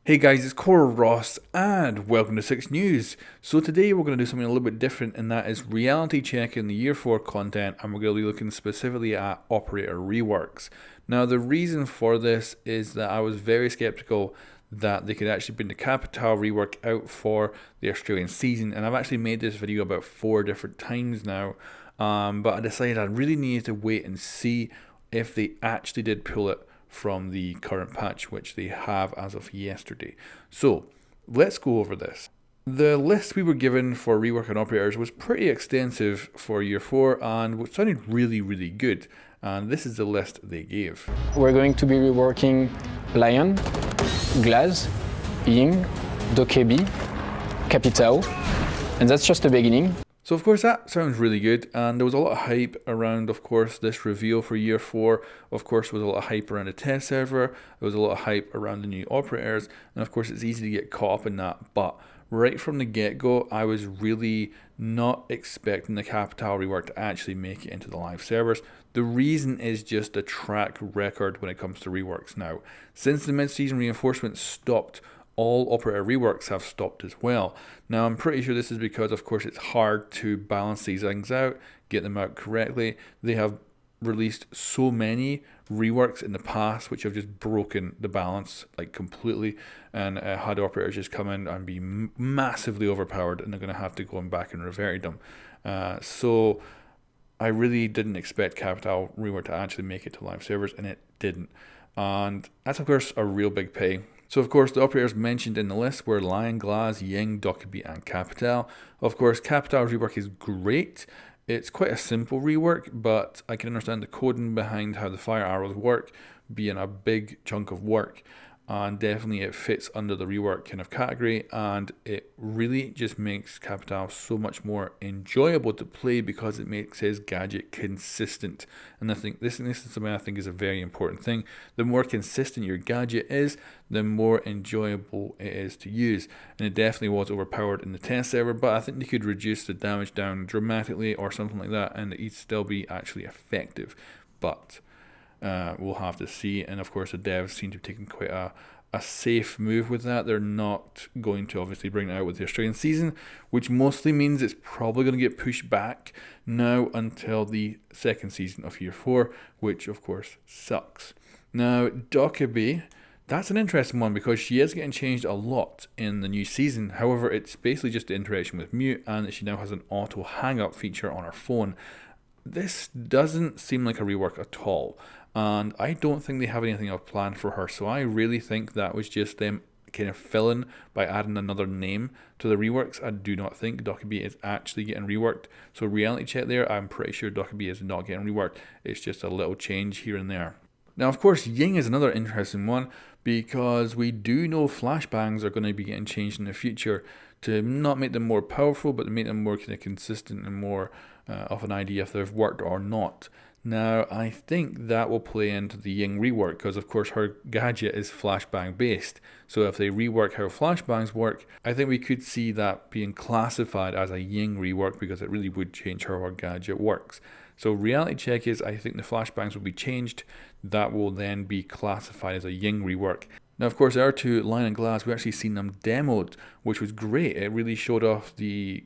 Hey guys, it's coreross and welcome to 6 News. So today we're going to do something a little bit different, and that is reality checking the year 4 content, and we're going to be looking specifically at operator reworks. Now the reason for this is that I was very skeptical that they could actually bring the Capitao rework out for the Australian season, and I've actually made this video about 4 different times now, but I decided I really needed to wait and see if they actually did pull it from the current patch, which they have as of yesterday. So let's go over this. The list we were given for rework and operators was pretty extensive for year 4 and it sounded really good, and this is the list they gave. We're going to be reworking Lion, Glaz, Ying, Dokkaebi, Capitao, and that's just the beginning. So of course that sounds really good, and there was a lot of hype around, of course, this reveal for year 4. Of course there was a lot of hype around the test server, there was a lot of hype around the new operators, and of course it's easy to get caught up in that. But right from the get-go, I was really not expecting the Capitao rework to actually make it into the live servers. The reason is just the track record when it comes to reworks now. Since the mid-season reinforcement stopped, all operator reworks have stopped as well. Now I'm pretty sure this is because, of course, it's hard to balance these things out, get them out correctly. They have released so many reworks in the past which have just broken the balance like completely, and had operators just come in and be massively overpowered, and they're going to have to go back and revert them. So I really didn't expect Capitao rework to actually make it to live servers, and it didn't. And that's of course a real big pay. So of course the operators mentioned in the list were Lion, Glaz, Ying, Dokkaebi and Capitao. Of course Capitao's rework is great. It's quite a simple rework, but I can understand the coding behind how the fire arrows work being a big chunk of work, and definitely it fits under the rework kind of category, and it really just makes Capitao so much more enjoyable to play because it makes his gadget consistent. And I think this is something I think is a very important thing. The more consistent your gadget is, the more enjoyable it is to use. And it definitely was overpowered in the test server, but I think they could reduce the damage down dramatically or something like that, and it'd still be actually effective. But we'll have to see. And of course the devs seem to have taken quite a safe move with that. They're not going to obviously bring it out with the Australian season, which mostly means it's probably going to get pushed back now until the second season of year 4, which of course sucks. Now Dokkaebi, that's an interesting one because she is getting changed a lot in the new season. However, it's basically just the interaction with mute, and that she now has an auto hang up feature on her phone. This doesn't seem like a rework at all, and I don't think they have anything else planned for her, so I really think that was just them kind of filling by adding another name to the reworks. I do not think Dokkaebi is actually getting reworked, so reality check there, I'm pretty sure Dokkaebi is not getting reworked. It's just a little change here and there. Now of course Ying is another interesting one because we do know flashbangs are going to be getting changed in the future to not make them more powerful, but to make them more kind of consistent and more of an idea if they've worked or not. Now I think that will play into the Ying rework because of course her gadget is flashbang based, so if they rework how flashbangs work, I think we could see that being classified as a Ying rework because it really would change how her gadget works. So reality check is I think the flashbangs will be changed. That will then be classified as a Ying rework. Now of course our two Lion and Glaz, we actually seen them demoed, which was great. It really showed off the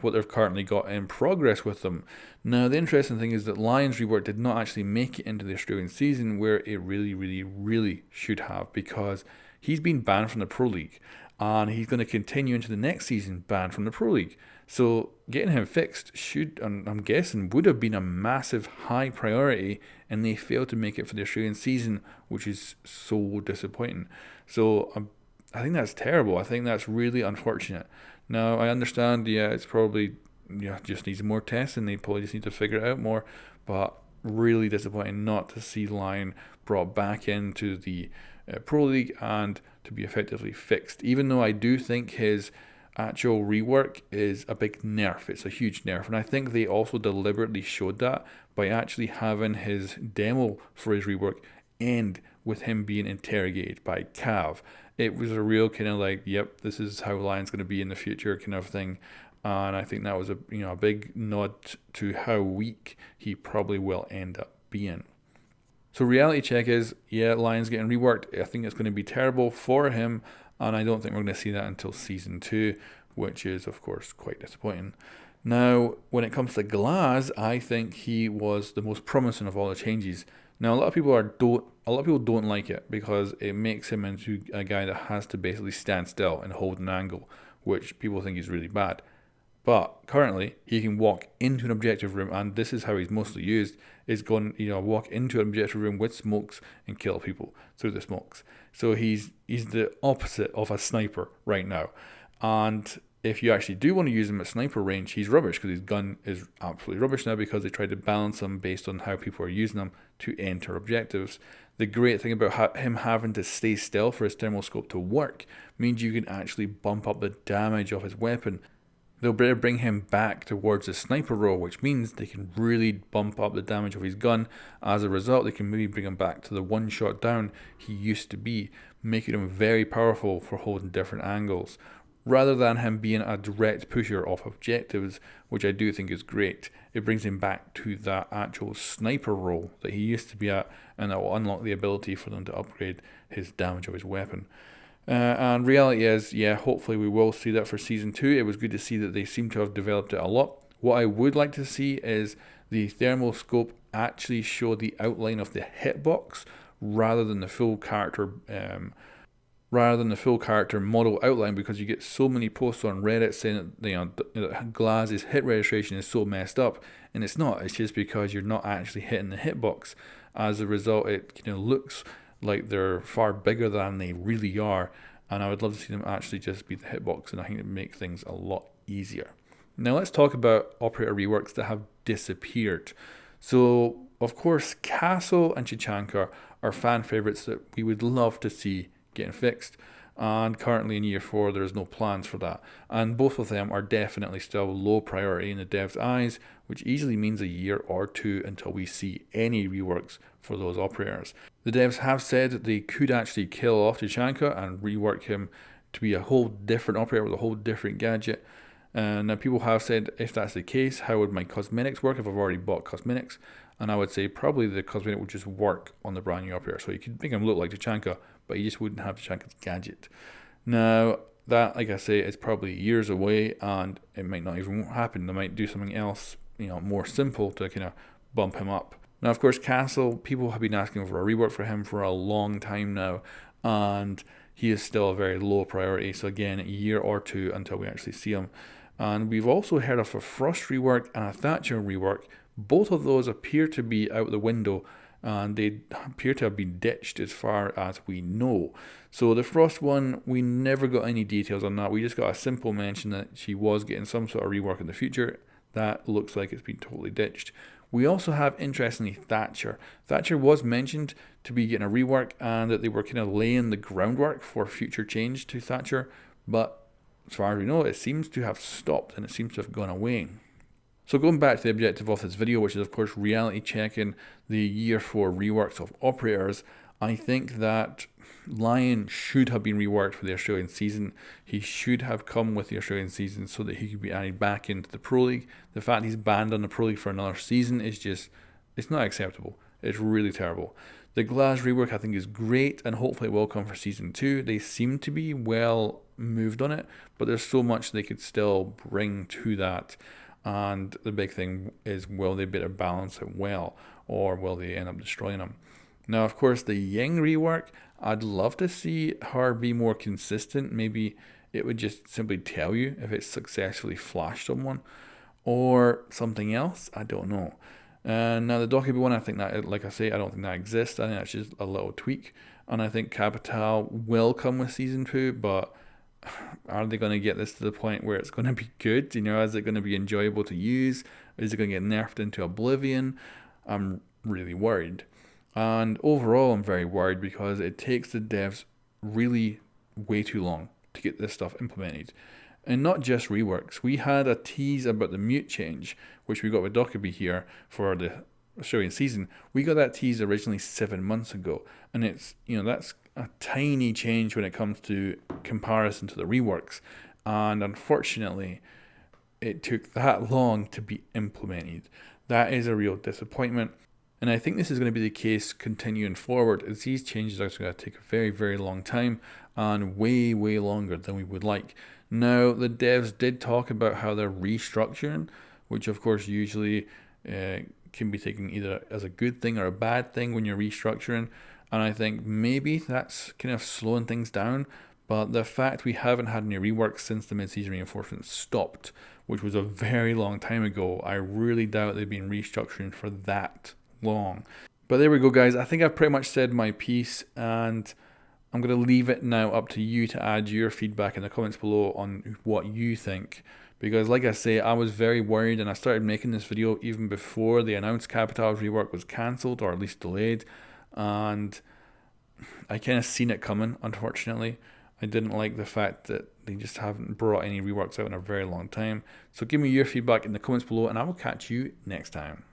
what they've currently got in progress with them. Now the interesting thing is that Lion's rework did not actually make it into the Australian season, where it really should have, because he's been banned from the Pro League and he's going to continue into the next season banned from the Pro League. So getting him fixed should, I'm guessing, would have been a massive high priority, and they failed to make it for the Australian season, which is so disappointing. So I think that's terrible. I think that's really unfortunate. Now I understand, yeah, it's probably just needs more tests, and they probably just need to figure it out more, but really disappointing not to see Lion brought back into the Pro League and to be effectively fixed, even though I do think his actual rework is a big nerf. It's a huge nerf, and I think they also deliberately showed that by actually having his demo for his rework end with him being interrogated by Cav. It was a real kind of like, yep, this is how Lion's going to be in the future kind of thing. And I think that was a big nod to how weak he probably will end up being. So reality check is, yeah, Lion's getting reworked. I think it's going to be terrible for him, and I don't think we're going to see that until season 2, which is of course quite disappointing. Now, when it comes to Glaz, I think he was the most promising of all the changes. Now, a lot of people don't like it because it makes him into a guy that has to basically stand still and hold an angle, which people think is really bad. But currently, he can walk into an objective room, and this is how he's mostly used, is going, walk into an objective room with smokes and kill people through the smokes. So he's the opposite of a sniper right now. And if you actually do want to use him at sniper range, he's rubbish because his gun is absolutely rubbish now because they tried to balance him based on how people are using him to enter objectives. The great thing about him having to stay still for his thermal scope to work means you can actually bump up the damage of his weapon. They'll better bring him back towards the sniper role, which means they can really bump up the damage of his gun. As a result, they can maybe bring him back to the one shot down he used to be, making him very powerful for holding different angles, rather than him being a direct pusher of objectives, which I do think is great. It brings him back to that actual sniper role that he used to be at, and that will unlock the ability for them to upgrade his damage of his weapon. And reality is, yeah, hopefully we will see that for season 2. It was good to see that they seem to have developed it a lot. What I would like to see is the thermal scope actually show the outline of the hitbox rather than the full character model outline, because you get so many posts on Reddit saying that Glaz's hit registration is so messed up, and it's not. It's just because you're not actually hitting the hitbox. As a result, it looks like they're far bigger than they really are, and I would love to see them actually just be the hitbox, and I think it would make things a lot easier. Now let's talk about operator reworks that have disappeared. So of course Castle and Chichanka are fan favorites that we would love to see getting fixed, and currently in year 4 there's no plans for that, and both of them are definitely still low priority in the devs' eyes, which easily means a year or 2 until we see any reworks for those operators. The devs have said that they could actually kill off Chichanka and rework him to be a whole different operator with a whole different gadget. Now people have said, if that's the case, how would my cosmetics work if I've already bought cosmetics? And I would say probably the cosmetic would just work on the brand new operator, so you could make him look like Chichanka, but you just wouldn't have Chichanka's gadget. Now that, like I say, is probably years away, and it might not even happen. They might do something else, more simple to kind of bump him up. Now, of course, Castle, people have been asking for a rework for him for a long time now, and he is still a very low priority. So again, a year or 2 until we actually see him. And we've also heard of a Frost rework and a Thatcher rework. Both of those appear to be out the window, and they appear to have been ditched as far as we know. So the Frost one, we never got any details on that. We just got a simple mention that she was getting some sort of rework in the future. That looks like it's been totally ditched. We also have, interestingly, Thatcher. Thatcher was mentioned to be getting a rework, and that they were kind of laying the groundwork for future change to Thatcher, but as far as we know, it seems to have stopped and it seems to have gone away. So going back to the objective of this video, which is of course reality checking the year 4 reworks of operators, I think that Lion should have been reworked for the Australian season. He should have come with the Australian season so that he could be added back into the Pro League. The fact he's banned on the Pro League for another season is just, it's not acceptable. It's really terrible. The Glaz rework I think is great, and hopefully it will come for season 2. They seem to be well moved on it, but there's so much they could still bring to that. And the big thing is, will they better balance it well, or will they end up destroying them? Now, of course, the Ying rework, I'd love to see her be more consistent. Maybe it would just simply tell you if it's successfully flashed someone or something else. I don't know. Now, the Dokkaebi one, I think that, like I say, I don't think that exists. I think that's just a little tweak. And I think Capitao will come with season 2, but are they going to get this to the point where it's going to be good? Is it going to be enjoyable to use? Is it going to get nerfed into oblivion? I'm really worried. And overall, I'm very worried because it takes the devs really way too long to get this stuff implemented. And not just reworks. We had a tease about the mute change, which we got with Dokkaebi here for the Australian season. We got that tease originally 7 months ago, and it's that's a tiny change when it comes to comparison to the reworks, and unfortunately it took that long to be implemented. That is a real disappointment. And I think this is going to be the case continuing forward, as these changes are going to take a very, very long time and way, way longer than we would like. Now, the devs did talk about how they're restructuring, which of course usually can be taken either as a good thing or a bad thing when you're restructuring. And I think maybe that's kind of slowing things down. But the fact we haven't had any reworks since the mid-season reinforcements stopped, which was a very long time ago, I really doubt they've been restructuring for that long. But there we go, guys. I think I've pretty much said my piece, and I'm going to leave it now up to you to add your feedback in the comments below on what you think. Because like I say, I was very worried, and I started making this video even before they announced Capitao rework was cancelled, or at least delayed. And I kind of seen it coming, unfortunately. I didn't like the fact that they just haven't brought any reworks out in a very long time. So give me your feedback in the comments below, and I will catch you next time.